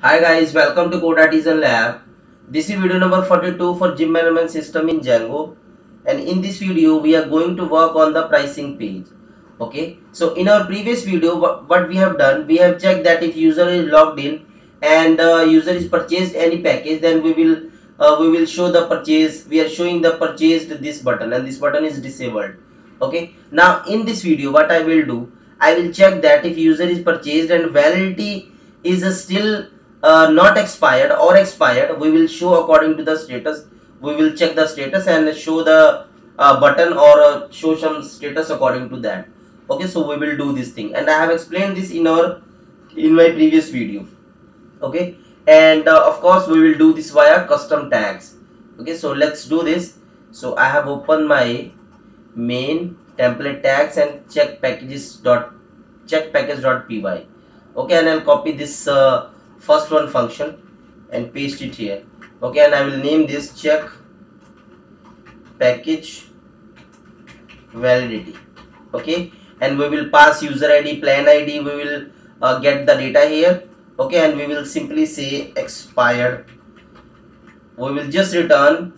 Hi guys, welcome to Code Artisan Lab. This is video number 42 for gym management system in Django, and in this video we are going to work on the pricing page. Okay, so in our previous video what we have done, we have checked that if user is logged in and user is purchased any package, then we will show the purchase. We are showing the purchased this button, and this button is disabled. Okay, now in this video what I will do, I will check that if user is purchased and validity is still not expired or expired, we will show according to the status. We will check the status and show the button or show some status according to that. Okay, so we will do this thing, and I have explained this in my previous video. Okay, and of course we will do this via custom tags. Okay, so let's do this. So I have opened my main template tags and check package.py. Okay, and I'll copy this first one function and paste it here. Okay, and I will name this check package validity. Okay, and we will pass user id, plan id. We will get the data here. Okay, and we will simply say expired. We will just return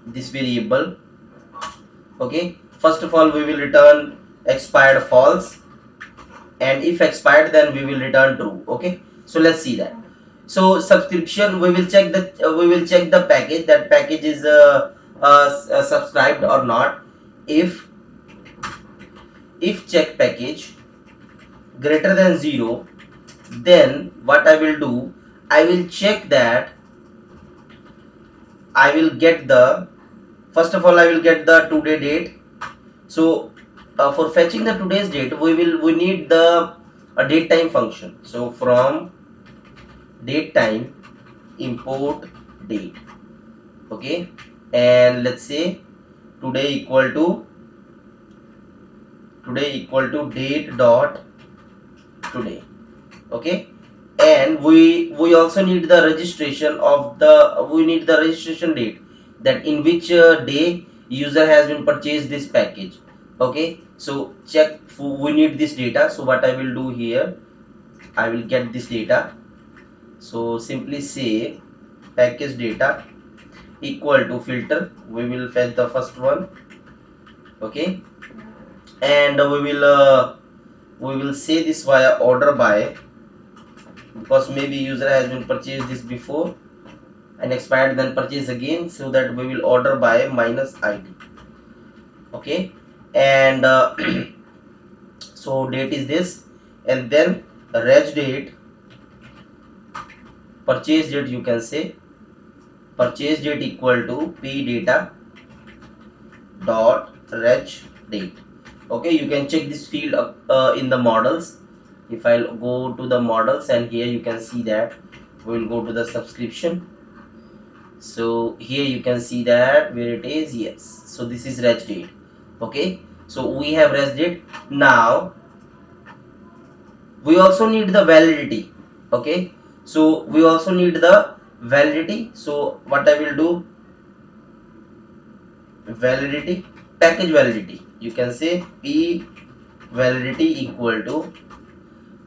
this variable. Okay, first of all we will return expired false, and if expired then we will return true. Okay, so let's see that. So subscription, we will check the package, that package is subscribed or not. If check package greater than 0, then what I will do, I will check that I will get the, first of all I will get the today date. So for fetching the today's date, we need the date time function. So from date time import date. Okay, and let's say today equal to date dot today. Okay, and we also need the registration of the, we need the registration date, that in which day user has been purchased this package. Okay, so check, we need this data. So what I will do here, I will get this data. So simply say package data equal to filter. We will fetch the first one. Okay, and we will say this via order by, because maybe user has been purchased this before and expired then purchase again, so that we will order by minus id. Okay, and so date is this, and then reg date, purchase date, you can say purchase date equal to p data dot reg date. Okay, you can check this field in the models. If I'll go to the models, and here you can see that we will go to the subscription. So here you can see that where it is. Yes, so this is reg date. Okay, so we have reg date. Now we also need the validity. Okay, so we also need the validity. So what I will do, validity, package validity, you can say p validity equal to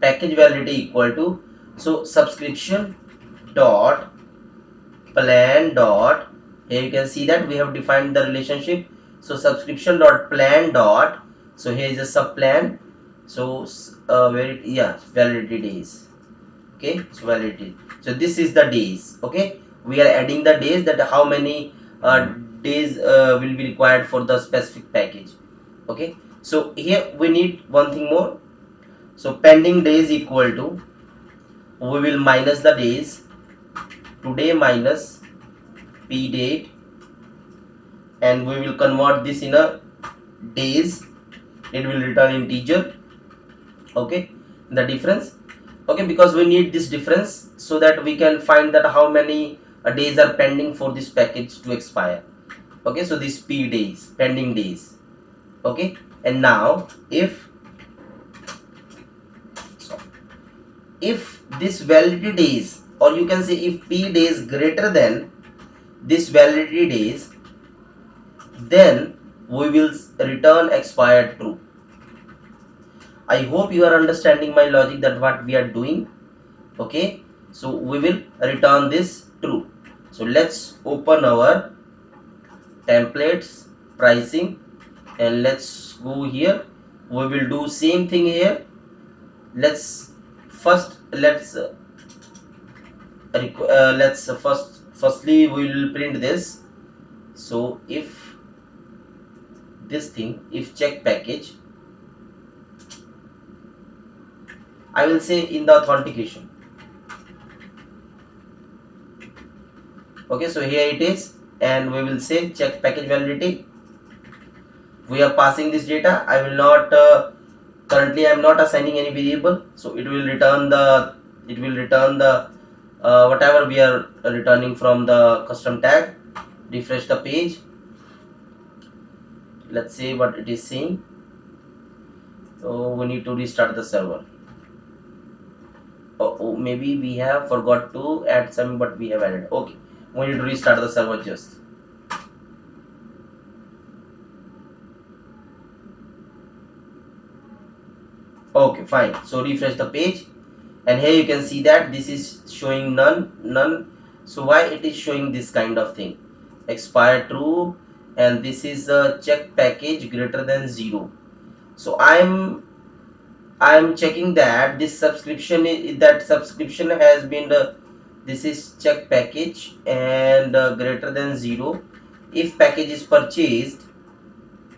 package validity equal to, so subscription dot plan dot, here you can see that we have defined the relationship. So subscription dot plan dot, so here is a sub plan. So where it, yeah, validity days. Okay, so validity, so this is the days. Okay, we are adding the days, that how many days will be required for the specific package. Okay, so here we need one thing more. So pending days equal to, we will minus the days, today minus p date, and we will convert this in a days. It will return integer. Okay, the difference. Okay, because we need this difference so that we can find that how many days are pending for this package to expire. Okay, so this p days, pending days. Okay, and now if this validity days, or you can say if p days greater than this validity days, then we will return expired true. I hope you are understanding my logic that what we are doing. Okay, so we will return this true. So let's open our templates pricing and let's go here. We will do same thing here. Let's first let's firstly we will print this. So if this thing, if check package, I will say in the authentication. Okay, so here it is, and we will say check package validity. We are passing this data. I will not currently I am not assigning any variable, so it will return the whatever we are returning from the custom tag. Refresh the page. Let's see what it is saying. So we need to restart the server. Oh, maybe we have forgot to add some, but we have added. Okay, we need to restart the server just. Okay, fine. So refresh the page, and here you can see that this is showing none. So why it is showing this kind of thing? Expire true, and this is a check package greater than 0. So I'm checking that this subscription has been this is check package and greater than 0. If package is purchased,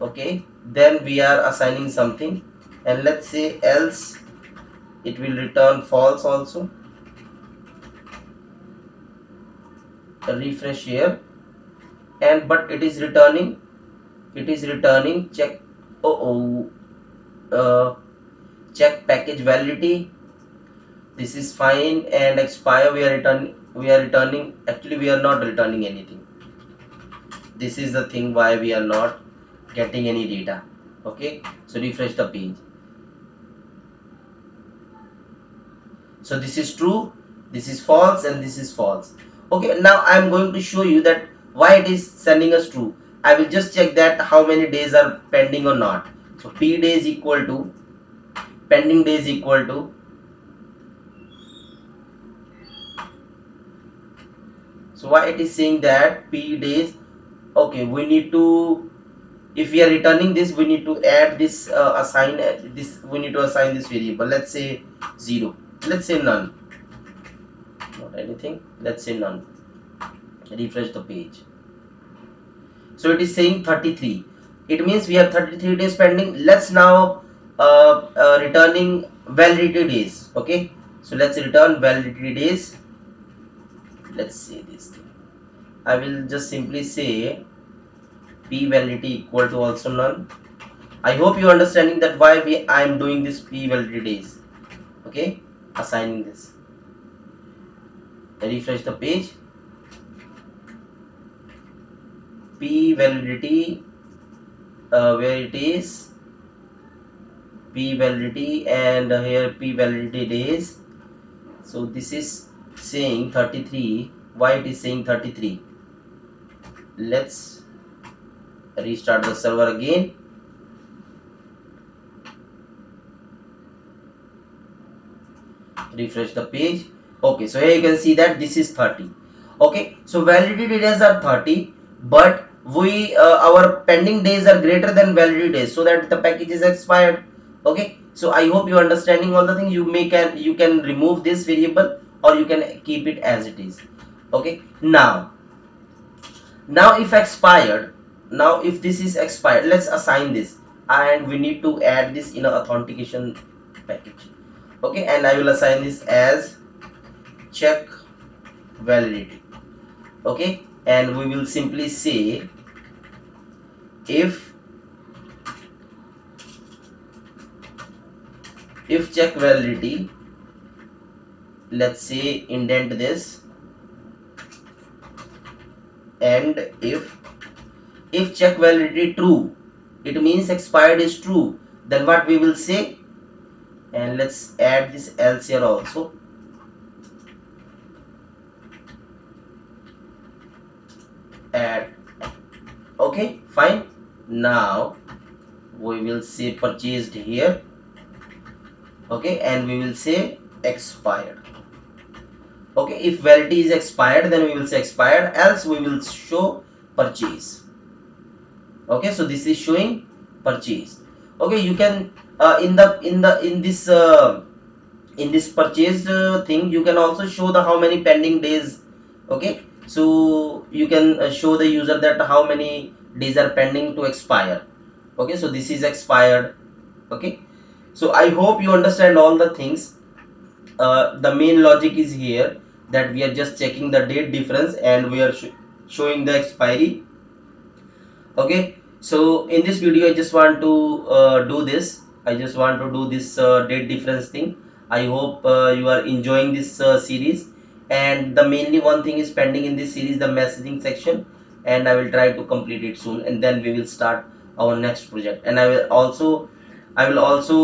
okay, then we are assigning something, and let's say else it will return false also. Refresh here, and but it is returning check. Oh, check package validity, this is fine, and expire we are returning, actually we are not returning anything. This is the thing why we are not getting any data. Okay, so refresh the page. So this is true, this is false, and this is false. Okay, now I am going to show you that why it is sending us true. I will just check that how many days are pending or not. So p days equal to pending days equal to, so why it is saying that p days. Okay, we need to, if we are returning this, we need to add this assign this, we need to assign this variable. Let's say 0, let's say none, not anything, let's say none. Refresh the page. So it is saying 33. It means we have 33 days pending. Let's now returning validity days. Okay, so let's return validity days. Let's say this thing. I will just simply say p validity equal to also none. I hope you are understanding that why I am doing this p validity days. Okay, assigning this. Refresh the page. P validity, where it is p validity, and here p validity days. So this is saying 33. Why it is saying 33? Let's restart the server again. Refresh the page. Okay, so here you can see that this is 30. Okay, so validity days are 30, but we our pending days are greater than validity days, so that the package is expired. Okay, so I hope you are understanding all the things. You can remove this variable, or you can keep it as it is. Okay, now if expired, now if this is expired, let's assign this, and we need to add this in a authentication package. Okay, and I will assign this as check validity. Okay, and we will simply say if check validity, let's say indent this, and if check validity true, it means expired is true, then what we will say, and let's add this else here also. Add. Okay, fine. Now we will say purchased here, okay, and we will say expired. Okay, if validity is expired, then we will say expired, else we will show purchase. Okay, so this is showing purchase. Okay, you can in this purchase thing, you can also show the how many pending days. Okay, so you can show the user that how many days are pending to expire. Okay, so this is expired. Okay, so I hope you understand all the things. The main logic is here, that we are just checking the date difference and we are showing the expiry. Okay, so in this video I just want to do this. I just want to do this date difference thing. I hope you are enjoying this series, and the mainly one thing is pending in this series, the messaging section, and I will try to complete it soon, and then we will start our next project. And I will also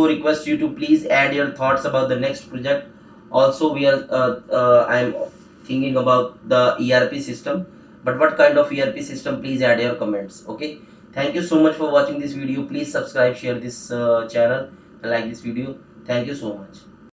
request you to please add your thoughts about the next project. Also, we are I am thinking about the ERP system, but what kind of ERP system, please add your comments. Okay, thank you so much for watching this video. Please subscribe, share this channel, and like this video. Thank you so much.